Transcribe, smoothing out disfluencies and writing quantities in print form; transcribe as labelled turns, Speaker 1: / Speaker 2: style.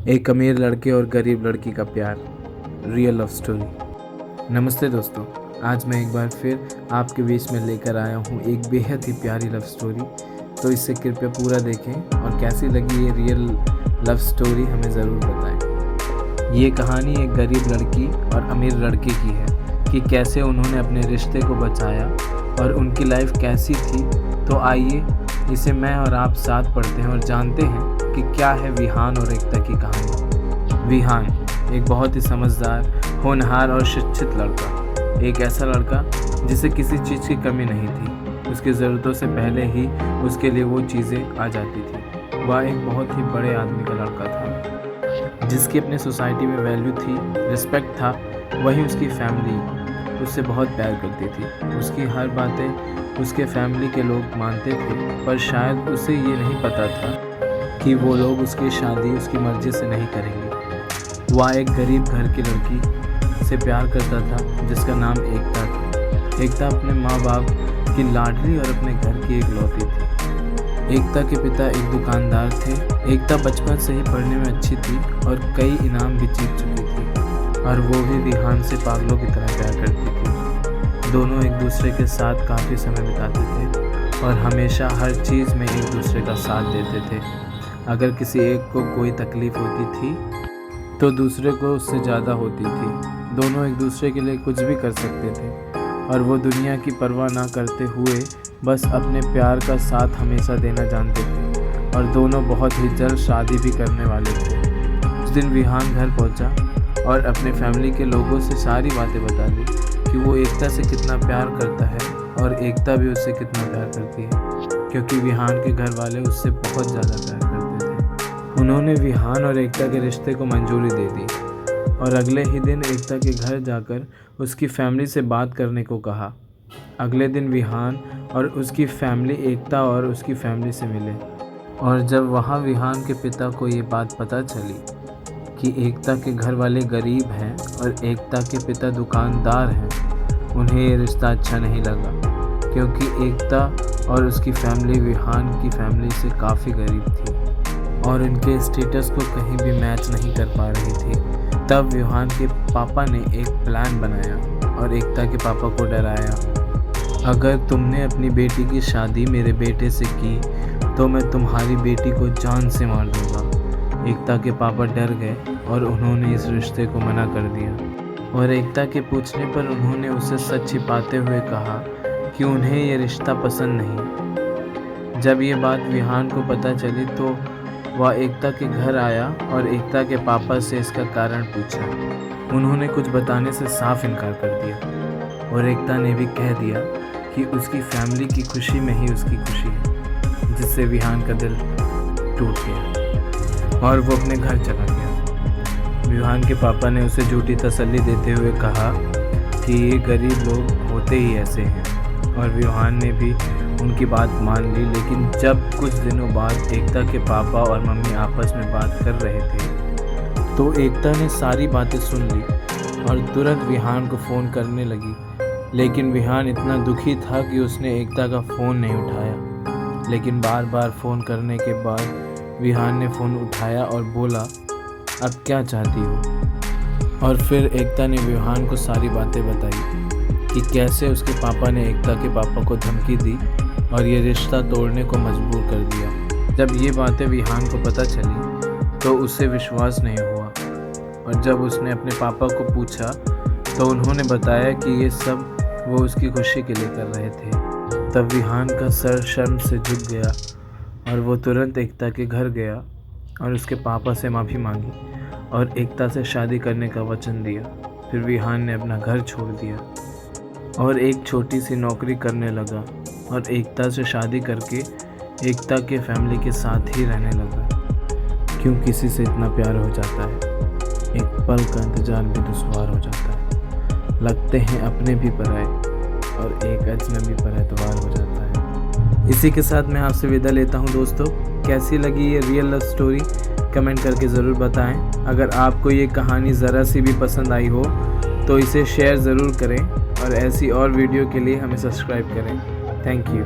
Speaker 1: एक अमीर लड़के और गरीब लड़की का प्यार, रियल लव स्टोरी। नमस्ते दोस्तों, आज मैं एक बार फिर आपके बीच में लेकर आया हूँ एक बेहद ही प्यारी लव स्टोरी। तो इसे कृपया पूरा देखें और कैसी लगी ये रियल लव स्टोरी हमें ज़रूर बताएं। ये कहानी एक गरीब लड़की और अमीर लड़के की है कि कैसे उन्होंने अपने रिश्ते को बचाया और उनकी लाइफ कैसी थी। तो आइए इसे मैं और आप साथ पढ़ते हैं और जानते हैं कि क्या है विहान और एकता की कहानी। विहान एक बहुत ही समझदार, होनहार और शिक्षित लड़का। एक ऐसा लड़का जिसे किसी चीज़ की कमी नहीं थी। उसकी ज़रूरतों से पहले ही उसके लिए वो चीज़ें आ जाती थी। वह एक बहुत ही बड़े आदमी का लड़का था जिसकी अपने सोसाइटी में वैल्यू थी, रिस्पेक्ट था। वहीं उसकी फैमिली उससे बहुत प्यार करती थी। उसकी हर बातें उसके फैमिली के लोग मानते थे, पर शायद उसे ये नहीं पता था कि वो लोग उसकी शादी उसकी मर्ज़ी से नहीं करेंगे। वह एक गरीब घर की लड़की से प्यार करता था जिसका नाम एकता था। एकता अपने माँ बाप की लाडली और अपने घर की इकलौती थी। एकता के पिता एक दुकानदार थे। एकता बचपन से ही पढ़ने में अच्छी थी और कई इनाम भी जीत चुकी थी, और वो भी विहान से पागलों की तरह प्यार करती थी। दोनों एक दूसरे के साथ काफ़ी समय बिताते थे और हमेशा हर चीज़ में एक दूसरे का साथ देते थे। अगर किसी एक को कोई तकलीफ़ होती थी तो दूसरे को उससे ज़्यादा होती थी। दोनों एक दूसरे के लिए कुछ भी कर सकते थे और वो दुनिया की परवाह ना करते हुए बस अपने प्यार का साथ हमेशा देना जानते थे। और दोनों बहुत ही जल्द शादी भी करने वाले थे। उस दिन विहान घर पहुंचा और अपने फैमिली के लोगों से सारी बातें बता दी कि वो एकता से कितना प्यार करता है और एकता भी उससे कितना प्यार करती है, क्योंकि विहान के घर वाले उससे बहुत ज़्यादा प्यार करते थे। उन्होंने विहान और एकता के रिश्ते को मंजूरी दे दी और अगले ही दिन एकता के घर जाकर उसकी फैमिली से बात करने को कहा। अगले दिन विहान और उसकी फैमिली एकता और उसकी फैमिली से मिले, और जब वहाँ विहान के पिता को ये बात पता चली कि एकता के घर वाले गरीब हैं और एकता के पिता दुकानदार हैं, उन्हें ये रिश्ता अच्छा नहीं लगा, क्योंकि एकता और उसकी फैमिली विहान की फैमिली से काफ़ी गरीब थी और इनके स्टेटस को कहीं भी मैच नहीं कर पा रही थी। तब विहान के पापा ने एक प्लान बनाया और एकता के पापा को डराया, अगर तुमने अपनी बेटी की शादी मेरे बेटे से की तो मैं तुम्हारी बेटी को जान से मार दूँगा। एकता के पापा डर गए और उन्होंने इस रिश्ते को मना कर दिया, और एकता के पूछने पर उन्होंने उसे सच छिपाते हुए कहा कि उन्हें यह रिश्ता पसंद नहीं। जब ये बात विहान को पता चली तो वह एकता के घर आया और एकता के पापा से इसका कारण पूछा। उन्होंने कुछ बताने से साफ इनकार कर दिया और एकता ने भी कह दिया कि उसकी फैमिली की खुशी में ही उसकी खुशी है, जिससे विहान का दिल टूट गया और वो अपने घर चला गया। विहान के पापा ने उसे झूठी तसल्ली देते हुए कहा कि ये गरीब लोग होते ही ऐसे हैं, और विहान ने भी उनकी बात मान ली। लेकिन जब कुछ दिनों बाद एकता के पापा और मम्मी आपस में बात कर रहे थे तो एकता ने सारी बातें सुन ली और तुरंत विहान को फ़ोन करने लगी। लेकिन विहान इतना दुखी था कि उसने एकता का फ़ोन नहीं उठाया। लेकिन बार बार फ़ोन करने के बाद विहान ने फ़ोन उठाया और बोला, अब क्या चाहती हो। और फिर एकता ने विहान को सारी बातें बताई कि कैसे उसके पापा ने एकता के पापा को धमकी दी और ये रिश्ता तोड़ने को मजबूर कर दिया। जब ये बातें विहान को पता चली तो उससे विश्वास नहीं हुआ, और जब उसने अपने पापा को पूछा तो उन्होंने बताया कि ये सब वो उसकी खुशी के लिए कर रहे थे। तब विहान का सर शर्म से झुक गया और वो तुरंत एकता के घर गया और उसके पापा से माफ़ी मांगी और एकता से शादी करने का वचन दिया। फिर विहान ने अपना घर छोड़ दिया और एक छोटी सी नौकरी करने लगा और एकता से शादी करके एकता के फैमिली के साथ ही रहने लगा। क्यों किसी से इतना प्यार हो जाता है, एक पल का इंतजार भी दुश्वार हो जाता है। लगते हैं अपने भी पराए और एक अजनबी पर एतवार हो जाता है। इसी के साथ मैं आपसे विदा लेता हूं दोस्तों। कैसी लगी ये रियल लव स्टोरी कमेंट करके ज़रूर बताएं। अगर आपको ये कहानी ज़रा सी भी पसंद आई हो तो इसे शेयर ज़रूर करें और ऐसी और वीडियो के लिए हमें सब्सक्राइब करें। Thank you.